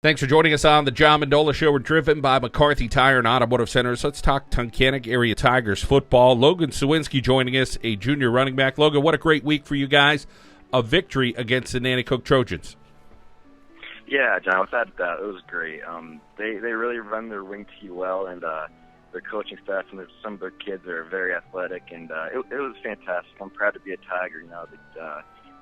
Thanks for joining us on the John Mendola Show. We're driven by McCarthy Tire and Automotive Centers. Let's talk Tunkhannock Area Tigers football. Logan Cywinski joining us, a junior running back. Logan, what a great week for you guys. A victory against the Nanticoke Trojans. Yeah, John, without a doubt, it was great. They really run their wing tee well, and their coaching staff and some of their kids are very athletic, and it was fantastic. I'm proud to be a Tiger.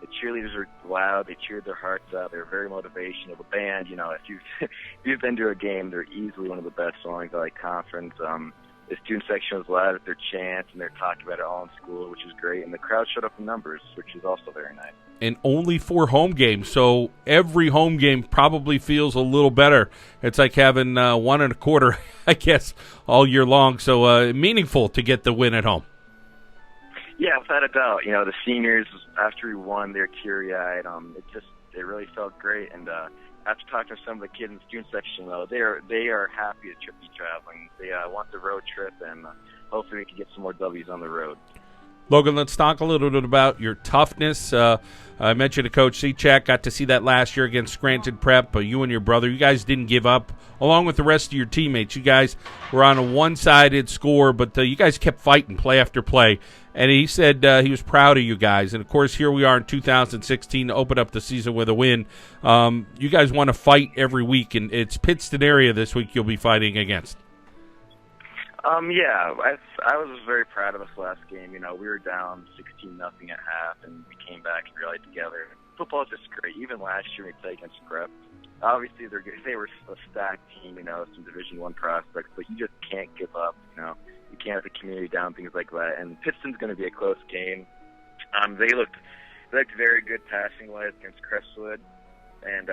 The cheerleaders are loud. They cheered their hearts out. They were very motivational. The band, if you've been to a game, they're easily one of the best songs of the conference. The student section was loud at their chants, and they're talking about it all in school, which was great. And the crowd showed up in numbers, which is also very nice. And only 4 home games, so every home game probably feels a little better. It's like having 1 1/4, I guess, all year long. So meaningful to get the win at home. Yeah, without a doubt. The seniors, after we won, they're teary-eyed. It really felt great. And after talking to some of the kids in the student section, though, they are happy to be traveling. They want the road trip, and hopefully we can get some more W's on the road. Logan, let's talk a little bit about your toughness. I mentioned to Coach Cechek, got to see that last year against Scranton Prep. But you and your brother, you guys didn't give up, along with the rest of your teammates. You guys were on a one-sided score, but you guys kept fighting play after play. And he said he was proud of you guys. And, of course, here we are in 2016 to open up the season with a win. You guys want to fight every week, and it's Pittston area this week you'll be fighting against. Yeah, I was very proud of us last game. We were down 16-0 at half, and we came back and rallied together. Football is just great. Even last year we played against Prep. Obviously, they were a stacked team, some Division I prospects, but you just can't give up, You can't have the community down, things like that. And Pittston's going to be a close game. They looked very good passing-wise against Crestwood, and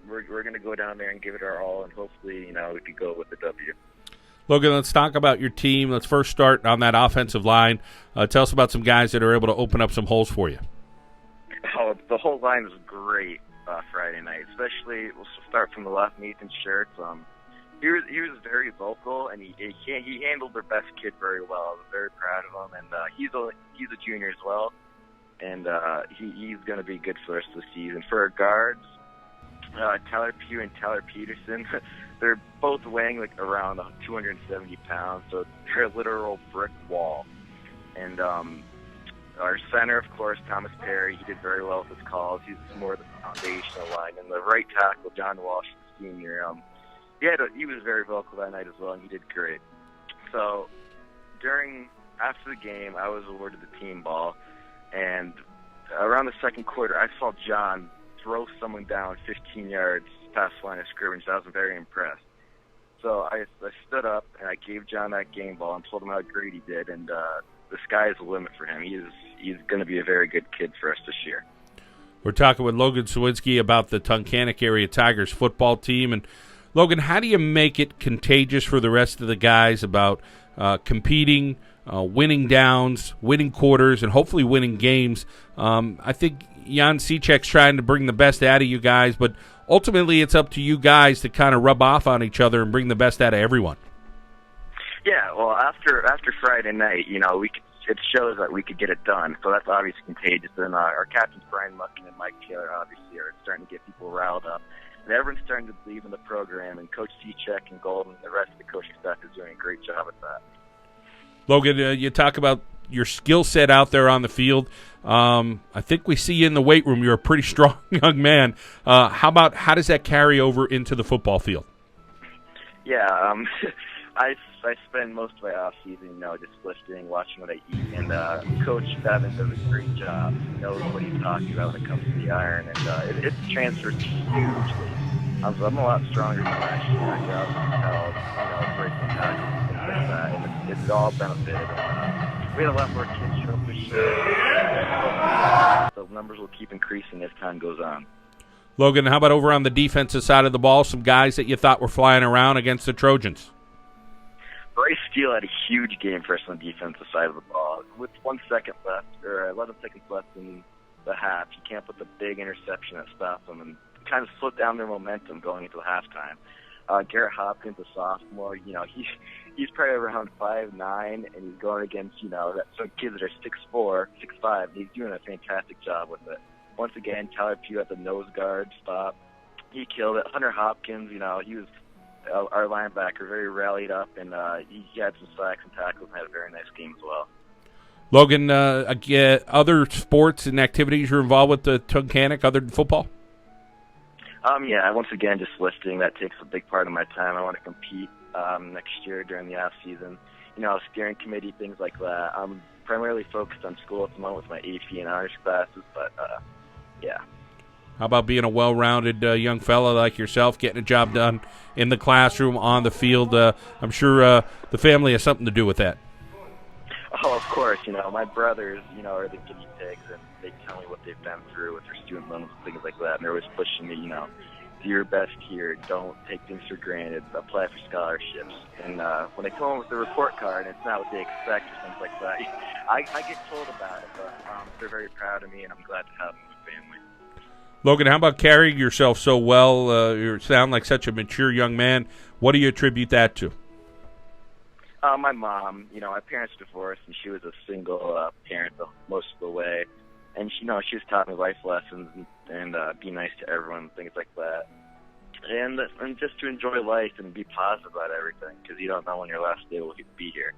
we're going to go down there and give it our all, and hopefully, we could go with the W. Logan, let's talk about your team. Let's first start on that offensive line. Tell us about some guys that are able to open up some holes for you. Oh, the whole line was great Friday night, especially we'll start from the left, Nathan Schertz. He was very vocal, and he handled their best kid very well. I was very proud of him, and he's a junior as well, and he's going to be good for the rest of the season. For our guards, Tyler Pugh and Tyler Peterson, they're both weighing around 270 pounds, so they're a literal brick wall. And our center, of course, Thomas Perry, he did very well with his calls. He's more of the foundational line. And the right tackle, John Walsh, the senior, he was very vocal that night as well, and he did great. So after the game, I was awarded the team ball, and around the second quarter, I saw John throw someone down 15 yards past the line of scrimmage. I was very impressed. So I stood up, and I gave John that game ball and told him how great he did, and the sky is the limit for him. He's going to be a very good kid for us this year. We're talking with Logan Cywinski about the Tunkhannock Area Tigers football team. And, Logan, how do you make it contagious for the rest of the guys about competing, winning downs, winning quarters, and hopefully winning games? I think Jan Cechek's trying to bring the best out of you guys, but ultimately it's up to you guys to kind of rub off on each other and bring the best out of everyone. Yeah, well, after Friday night, it shows that we could get it done. So that's obviously contagious. And our captains, Brian Muckin and Mike Taylor, obviously are starting to get people riled up. And everyone's starting to believe in the program, and Coach Cechek and Golden and the rest of the coaching staff is doing a great job at that. Logan, you talk about your skill set out there on the field. I think we see you in the weight room. You're a pretty strong young man. How does that carry over into the football field? Yeah, I spend most of my off season, just listening, watching what I eat, and Coach Bevin does a great job. He knows what he's talking about when it comes to the iron, and it transfers hugely. I'm a lot stronger than last year. I got out, breaking tackles, things like that, and it's all benefited. We had a lot more kids show up this year. So the numbers will keep increasing as time goes on. Logan, how about over on the defensive side of the ball, some guys that you thought were flying around against the Trojans? Bryce Steele had a huge game for us on the defensive side of the ball. With 1 second left, or 11 seconds left in the half, you can't put the big interception that stopped them and kind of slowed down their momentum going into halftime. Garrett Hopkins, a sophomore, he's probably around 5'9", and he's going against, some kids that are 6'4", 6'5", and he's doing a fantastic job with it. Once again, Tyler Pugh at the nose guard spot. he killed it. Hunter Hopkins, he was our linebacker, very rallied up, and he had some sacks and tackles and had a very nice game as well. Logan, again, other sports and activities you're involved with the Tunkhannock other than football? Yeah, once again, just lifting. That takes a big part of my time. I want to compete next year during the off season. Steering committee, things like that. I'm primarily focused on school at the moment with my AP and honors classes, but yeah. How about being a well-rounded young fella like yourself, getting a job done in the classroom, on the field? I'm sure the family has something to do with that. Oh, of course. My brothers, are the guinea pigs, and they tell me what they've been through with their student loans and things like that, and they're always pushing me, do your best here. Don't take things for granted. Apply for scholarships. And when they come home with the report card and it's not what they expect or things like that, I get told about it, but they're very proud of me, and I'm glad to have them in the family. Logan, how about carrying yourself so well? You sound like such a mature young man. What do you attribute that to? My mom, my parents divorced, and she was a single parent most of the way. And she was taught me life lessons and be nice to everyone, things like that. And just to enjoy life and be positive about everything, because you don't know when your last day will be here.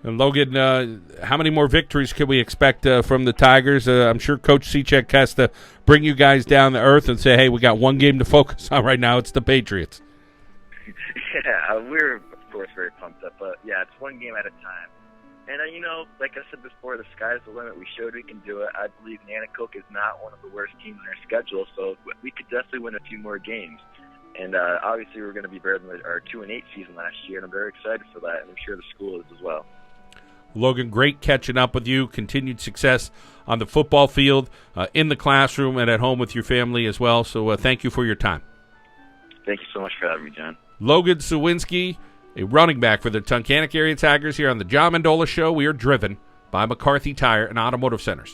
And Logan, how many more victories can we expect from the Tigers? I'm sure Coach Cywinski has to bring you guys down to earth and say, hey, we got one game to focus on right now. It's the Patriots. Yeah, we're, of course, very pumped up. But, yeah, it's one game at a time. And, like I said before, the sky's the limit. We showed we can do it. I believe Nanticoke is not one of the worst teams in our schedule, so we could definitely win a few more games. And obviously we're going to be better than our 2-8 season last year, and I'm very excited for that, and I'm sure the school is as well. Logan, great catching up with you. Continued success on the football field, in the classroom, and at home with your family as well. So thank you for your time. Thank you so much for having me, John. Logan Cywinski, a running back for the Tunkhannock Area Tigers here on the John Mendola Show. We are driven by McCarthy Tire and Automotive Centers.